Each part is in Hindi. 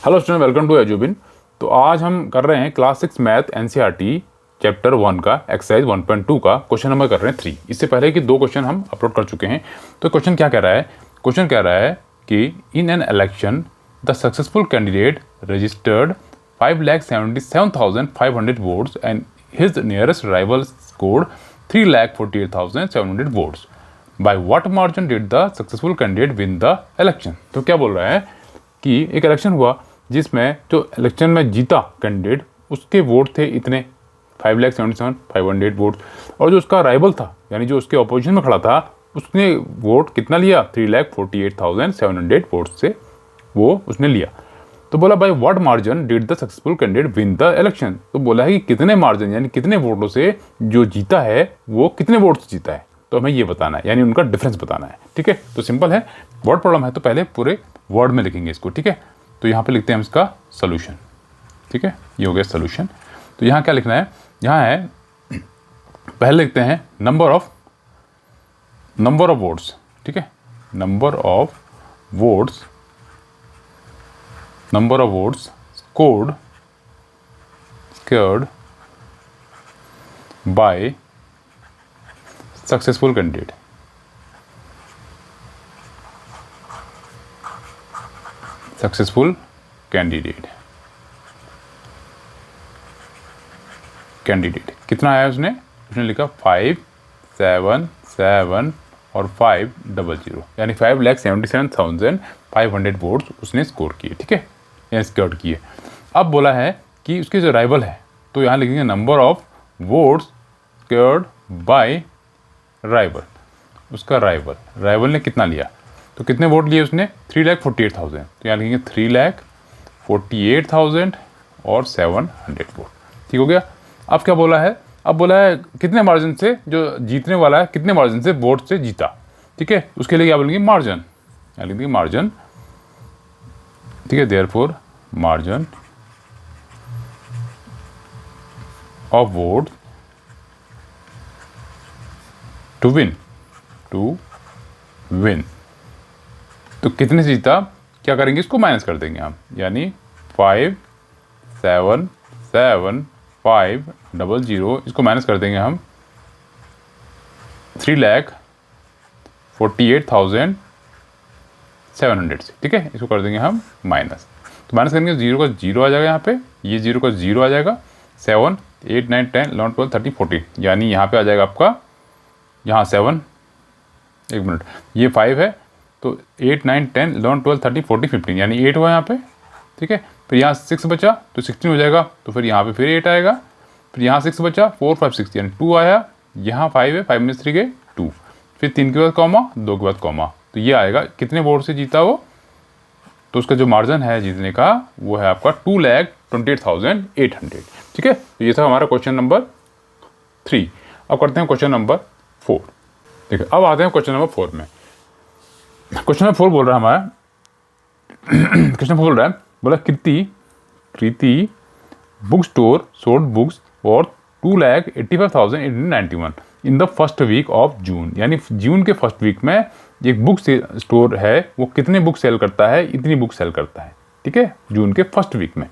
Hello student, welcome to Edubin. तो आज हम कर रहे हैं क्लास 6 मैथ एनसीईआरटी चैप्टर 1 का एक्सरसाइज 1.2 का क्वेश्चन नंबर कर रहे हैं 3। इससे पहले कि 2 क्वेश्चन हम अपलोड कर चुके हैं। तो क्वेश्चन क्या कह रहा है? क्वेश्चन कह रहा है कि in an election the successful candidate registered 5,77,500 votes and his nearest rival scored 3,48,700 votes. By what margin did the successful candidate win the election? तो क्या बोल रहा है कि एक इलेक्शन हुआ जिसमें जो इलेक्शन में जीता कैंडिडेट, उसके वोट थे इतने 5,77,500 वोट, और जो उसका राइवल था यानी जो उसके अपोजिशन में खड़ा था उसने वोट कितना लिया? 3,48,700 वोट से वो उसने लिया। तो बोला by what margin did the successful candidate win the election? तो बोला है कि कितने मार्जिन यानी कितने वोटों से जो जीता है वो कितने वोट से जीता है, तो हमें ये बताना है, यानी उनका डिफरेंस बताना है। ठीक है, तो सिंपल है, वर्ड प्रॉब्लम है तो पहले पूरे वर्ड में लिखेंगे इसको। ठीक है, तो यहाँ पे लिखते हैं हम इसका सोल्यूशन। ठीक है, ये हो गया सोल्यूशन। तो यहाँ क्या लिखना है? यहाँ है, पहले लिखते हैं नंबर ऑफ वोट्स। ठीक है, number of votes scored by successful candidate. Successful candidate कितना आया उसने लिखा 577 और 500 यानी 5,77,500 वोट्स उसने स्कोर किए। ठीक है, या स्कोर किए। अब बोला है कि उसके जो राइवल है, तो यहाँ लिखेंगे number of votes scored by rival. उसका राइवल ने कितना लिया? तो कितने वोट लिए उसने? 3,48,000। तो यहाँ लिखेंगे 3,48,000 और 700 वोट। ठीक हो गया। अब क्या बोला है? अब बोला है कितने मार्जिन से जो जीतने वाला है, कितने मार्जिन से वोट से जीता। ठीक है, उसके लिए क्या बोलेंगे? मार्जिन। यहाँ लिखेंगे मार्जिन। ठीक है, therefore margin of vote to win. तो कितने से जीता? क्या करेंगे? इसको माइनस कर देंगे हम, यानी 5,77,500 इसको माइनस कर देंगे हम 3,48,700 से। ठीक है, इसको कर देंगे हम माइनस। तो माइनस करेंगे, 0 का 0 आ जाएगा यहाँ पे, ये 0 का 0 आ जाएगा। 7, 8, 9, 10, 11, 12, 13, 14 यानी यहाँ पे आ जाएगा आपका, यहाँ 7, एक मिनट, ये 5 है तो 8, 9, 10, 11, 12, 13, 14, 15 यानी 8 हुआ यहाँ पे। ठीक है, फिर यहाँ 6 बचा तो 16 हो जाएगा, तो फिर यहाँ पे फिर 8 आएगा, फिर यहाँ 6 बचा, 4, 5, 6 यानी 2 आया, यहाँ 5 है, 5 में 3 गए 2, फिर 3 के बाद कॉमा, 2 के बाद कॉमा, तो ये आएगा कितने वोट से जीता वो। तो उसका जो मार्जिन है जीतने का वो है आपका 2,28,800। ठीक है, तो ये था हमारा क्वेश्चन नंबर 3। अब करते हैं क्वेश्चन नंबर 4। ठीक है, अब आते हैं क्वेश्चन नंबर 4 में। क्वेश्चन नंबर 4 बोल रहा है हमारा क्वेश्चन बोल रहा है, बोला Kriti book store sold books for 2,85,891 in the first week of June. यानी जून के फर्स्ट वीक में एक बुक स्टोर है, वो कितने बुक सेल करता है? इतनी बुक सेल करता है। ठीक है, जून के फर्स्ट वीक में।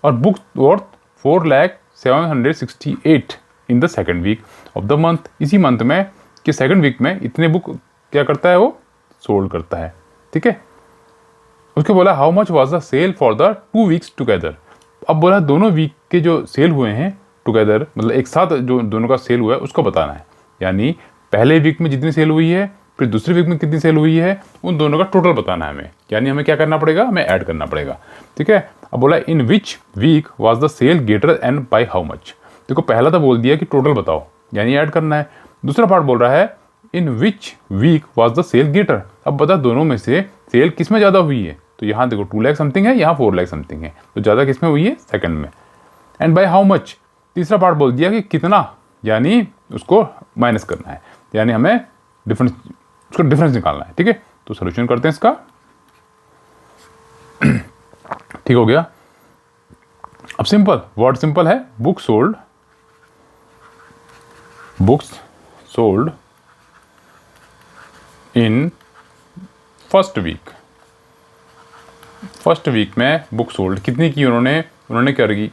और book worth 4,768 in the second week of the month. इसी मंथ में कि सेकेंड वीक में इतने बुक क्या करता है? वो सोल्ड करता है। ठीक है, उसके बोला how much was the sale for the 2 weeks together. अब बोला दोनों वीक के जो सेल हुए हैं टुगेदर, मतलब एक साथ जो दोनों का सेल हुआ है उसको बताना है। यानी पहले वीक में जितनी सेल हुई है, फिर दूसरे वीक में कितनी सेल हुई है, उन दोनों का टोटल बताना है हमें। यानी हमें क्या करना पड़ेगा? हमें ऐड करना पड़ेगा। ठीक है, अब बोला in which week was the sale greater and by how much. देखो पहला तो बोल दिया कि टोटल बताओ, यानी ऐड करना है। दूसरा पार्ट बोल रहा है in which week was the sale greater. अब बता दोनों में से सेल किस में ज़्यादा हुई है? तो यहाँ देखो 2 लाख समथिंग है, यहाँ 4 लाख समथिंग है, तो ज़्यादा किस में हुई है? सेकंड में। एंड बाय हाउ मच, तीसरा पार्ट बोल दिया कि कितना, यानी उसको माइनस करना है, यानी हमें उसको डिफरेंस निकालना है। ठीक है, तो सोल्यूशन करते हैं इसका। ठीक हो गया। अब सिंपल वर्ड सिंपल है, books sold in first week first week में बुक सोल्ड कितनी की उन्होंने करी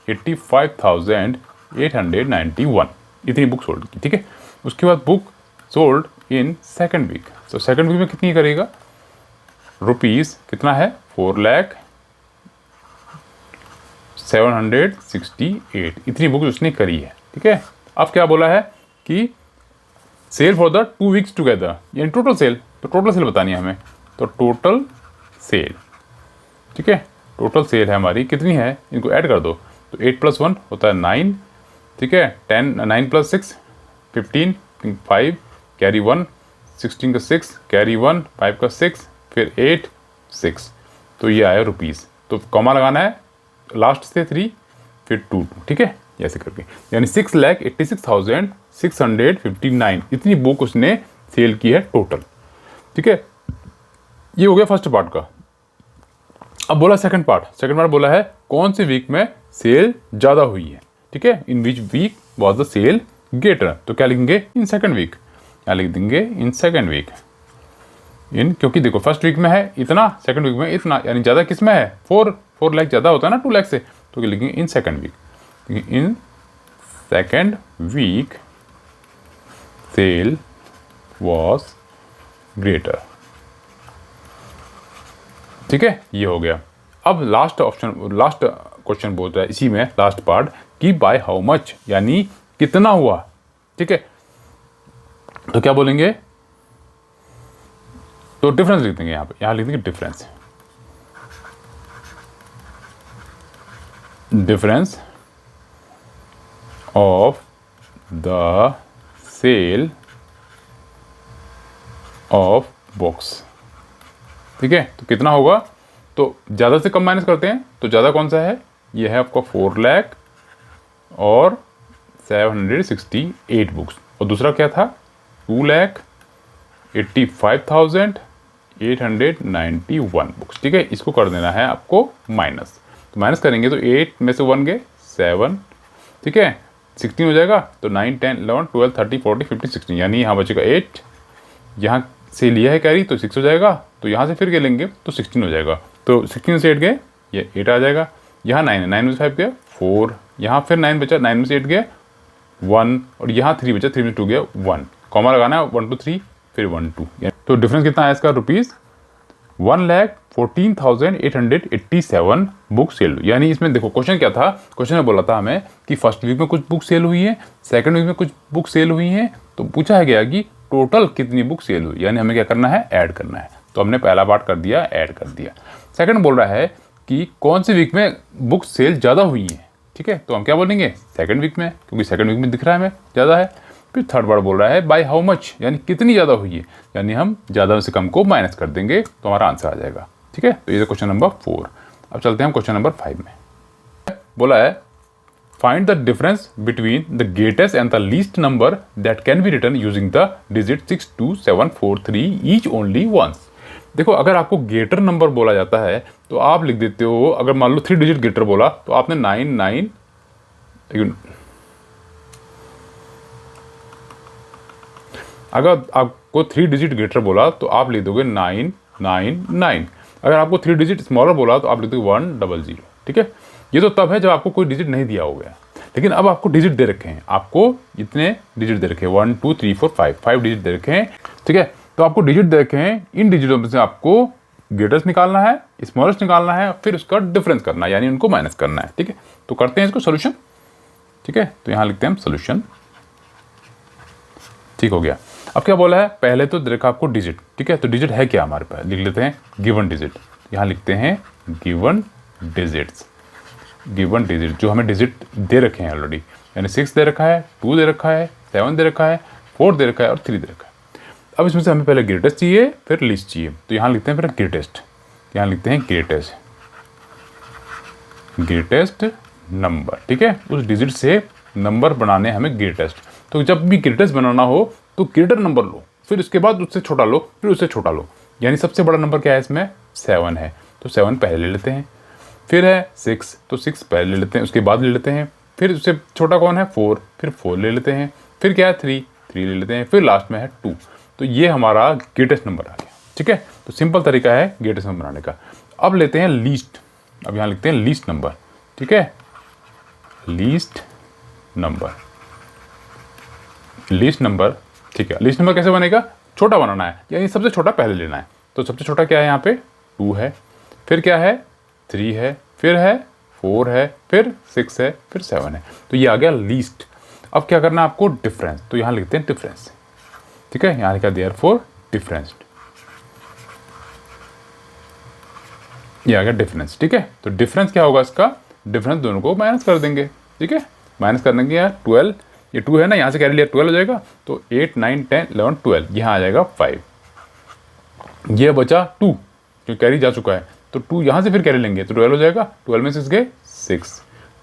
₹85,891, इतनी बुक सोल्ड की। ठीक है, उसके बाद book sold in second week, तो सेकंड वीक में कितनी करेगा, कितना है, 4,0768, इतनी बुक उसने करी है। ठीक है, अब क्या बोला है कि sale for the 2 weeks together, यानी टोटल सेल, तो टोटल सेल बतानी है हमें, तो टोटल सेल। ठीक है, टोटल सेल है हमारी कितनी है, इनको ऐड कर दो, तो 8 + 1 होता है 9। ठीक है, 9 + 6 15, 5 कैरी 1, 16 का 6 कैरी 1, 5 का 6, फिर 8 6, तो ये आया रुपीज़। तो कॉमा लगाना है लास्ट से 3, फिर 2 ठीक है, ऐसे करके, यानी 6,86,659 इतनी बुक उसने सेल की है टोटल। ठीक है, ये हो गया फर्स्ट पार्ट का। अब बोला सेकंड पार्ट बोला है कौन से वीक में सेल ज़्यादा हुई है। ठीक है, in which week was the sale greater, तो क्या लिखेंगे, इन सेकंड वीक, यहाँ लिख देंगे इन सेकंड वीक। क्योंकि देखो फर्स्ट वीक में है इतना, सेकंड वीक में इतना, यानी ज़्यादा किस में है, 4 लाख ज़्यादा होता है ना 2 लाख से, तो क्या लिखेंगे, in second week. In second week sale was greater. ठीक है, ये हो गया। अब लास्ट क्वेश्चन बोल रहा है इसी में लास्ट पार्ट कि बाय हाउ मच, यानी कितना हुआ। ठीक है, तो क्या बोलेंगे, तो डिफरेंस लिख देंगे, यहाँ लिख देंगे difference of the sale of books. ठीक है, तो कितना होगा, तो ज़्यादा से कम माइनस करते हैं, तो ज़्यादा कौन सा है, ये है आपका 4 लाख और 768 बुक्स, और दूसरा क्या था 2,85,891 बुक्स। ठीक है, इसको कर देना है आपको माइनस, तो माइनस करेंगे तो 8 में से 1 गए 7, ठीक है 16 हो जाएगा, तो 9 10 11 12 13 14 15 16, यानी यहाँ बचेगा 8, यहाँ से लिया है कैरी तो 6 हो जाएगा, तो यहाँ से फिर के लेंगे तो 16 हो जाएगा, तो 16 से 8 गए ये 8 आ जाएगा, यहाँ 9 है, 9 में से 5 गया 4, यहाँ फिर 9 बचा, 9 में से 8 गया 1, और यहाँ 3 बचा, 3 में 2 गया 1, कॉमा लगाना है 1 2 3 फिर 1 2, तो डिफरेंस कितना है इसका, ₹1,14,887 बुक सेल। यानी इसमें देखो क्वेश्चन क्या था, क्वेश्चन में बोला था हमें कि फर्स्ट वीक में कुछ बुक सेल हुई है, सेकंड वीक में कुछ बुक सेल हुई है, तो पूछा है गया कि टोटल कितनी बुक सेल हुई, यानी हमें क्या करना है, ऐड करना है, तो हमने पहला पार्ट कर दिया, ऐड कर दिया। सेकंड बोल रहा है कि कौन से वीक में बुक सेल ज़्यादा हुई है, ठीक है, तो हम क्या बोलेंगे, सेकंड वीक में, क्योंकि सेकंड वीक में दिख रहा है हमें ज़्यादा है। फिर थर्ड बार बोल रहा है बाय हाउ मच, यानी कितनी ज़्यादा हुई है, यानी हम ज़्यादा से कम को माइनस कर देंगे तो हमारा आंसर आ जाएगा। ठीक है, तो ये क्वेश्चन नंबर 4। अब चलते हैं हम क्वेश्चन नंबर 5 में। बोला है find the difference between the greatest and the least number that can be written using the digit 62743 each only once. देखो अगर आपको ग्रेटर नंबर बोला जाता है तो आप लिख देते हो, अगर मान लो 3 डिजिट ग्रेटर बोला तो आपने 9 अगर आपको 3 डिजिट ग्रेटर बोला तो आप लिख दोगे 999। अगर आपको 3 डिजिट स्मॉलर बोला तो आप लिख दोगे 100। ठीक है, ये तो तब है जब आपको कोई डिजिट नहीं दिया होगा, लेकिन अब आपको डिजिट दे रखे हैं, आपको इतने डिजिट दे रखे हैं 1 2 3 4 5 डिजिट दे रखे हैं। ठीक है, तो आपको डिजिट दे रखे हैं, इन डिजिटों में से आपको ग्रेटेस्ट निकालना है, स्मॉलेस्ट निकालना है, फिर उसका डिफरेंस करना है, यानी उनको माइनस करना है। ठीक है, तो करते हैं इसको सोल्यूशन। ठीक है, तो यहाँ लिखते हैं हम सोल्यूशन। ठीक हो गया। अब क्या बोला है, पहले तो देखा आपको डिजिट, ठीक है, तो डिजिट है क्या हमारे पास, लिख लेते हैं गिवन डिजिट, यहाँ लिखते हैं गिवन डिजिट्स, गिवन डिजिट जो हमें डिजिट दे रखे हैं ऑलरेडी, यानी 6 दे रखा है, 2 दे रखा है, 7 दे रखा है, 4 दे रखा है और 3 दे रखा है। अब इसमें से हमें पहले ग्रेटेस्ट चाहिए फिर लीस्ट चाहिए, तो यहाँ लिखते हैं फिर ग्रेटेस्ट, यहाँ लिखते हैं ग्रेटेस्ट नंबर। ठीक है, उस डिजिट से नंबर बनाने हमें ग्रेटेस्ट, तो जब भी ग्रेटेस्ट बनाना हो तो ग्रेटर नंबर लो, फिर उसके बाद उससे छोटा लो, फिर उससे छोटा लो, यानी सबसे बड़ा नंबर क्या है इसमें 7 है, तो 7 पहले ले लेते हैं, फिर है 6 तो 6 पहले ले लेते हैं, उसके बाद ले लेते हैं, फिर उससे छोटा कौन है 4, फिर 4 ले लेते हैं, फिर क्या है 3 ले लेते हैं, फिर लास्ट में है 2, तो ये हमारा ग्रेटेस्ट नंबर आ गया। ठीक है, तो सिंपल तरीका है ग्रेटेस्ट नंबर बनाने का। अब लेते हैं लीस्ट। अब यहाँ लिखते हैं लीस्ट नंबर, ठीक है, लीस्ट नंबर, लीस्ट नंबर, ठीक है। लीस्ट नंबर कैसे बनेगा, छोटा बनाना है, यानी सबसे छोटा पहले लेना है। तो सबसे छोटा क्या है यहाँ पे 2 है, फिर क्या है 3 है, फिर है 4 है, फिर 6 है, फिर 7 है। तो ये आ गया लीस्ट। अब क्या करना है आपको, डिफरेंस। तो यहाँ लिखते हैं डिफरेंस, ठीक है, यहाँ लिखा देयरफॉर डिफरेंस, ये आ गया डिफरेंस, ठीक है। तो डिफरेंस क्या होगा इसका, डिफरेंस दोनों को माइनस कर देंगे, ठीक है। माइनस करने के यहाँ 12, ये 2 है ना, यहाँ से कैरी लिया 12 हो जाएगा, तो 8 9 10 11 12, यहाँ आ जाएगा 5। ये बचा 2 जो कैरी जा चुका है, तो 2 यहाँ से फिर कैरी लेंगे तो 12 हो जाएगा, 12 में 6 गए 6।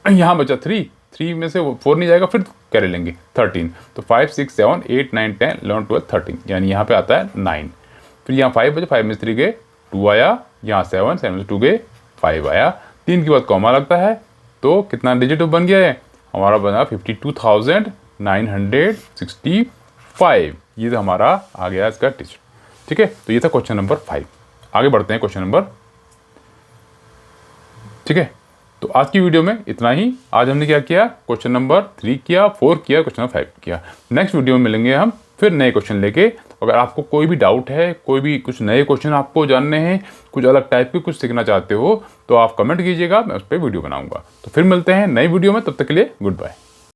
यहाँ बचा 3, 3 में से 4 नहीं जाएगा, फिर कैरी लेंगे 13। तो 5 6 7 8 9 10 11 12 13, यानी यहाँ पे आता है 9। फिर यहाँ 5 बचे, 5 में 3 गए 2 आया, यहाँ 7 7 में 2 गए 5 आया। 3 के बाद कॉमा लगता है, तो कितना डिजिट बन गया है हमारा, बना 52,965। ये तो हमारा आ गया इसका डिजिट, ठीक है। तो ये था क्वेश्चन नंबर 5। आगे बढ़ते हैं क्वेश्चन नंबर, ठीक है। तो आज की वीडियो में इतना ही। आज हमने क्या किया, क्वेश्चन नंबर 3 किया, 4 किया, क्वेश्चन नंबर 5 किया। नेक्स्ट वीडियो में मिलेंगे हम फिर नए क्वेश्चन लेके। अगर आपको कोई भी डाउट है, कोई भी कुछ नए क्वेश्चन आपको जानने हैं, कुछ अलग टाइप के कुछ सीखना चाहते हो, तो आप कमेंट कीजिएगा, मैं उस पर वीडियो बनाऊंगा। तो फिर मिलते हैं नई वीडियो में, तब तक के लिए गुड बाय।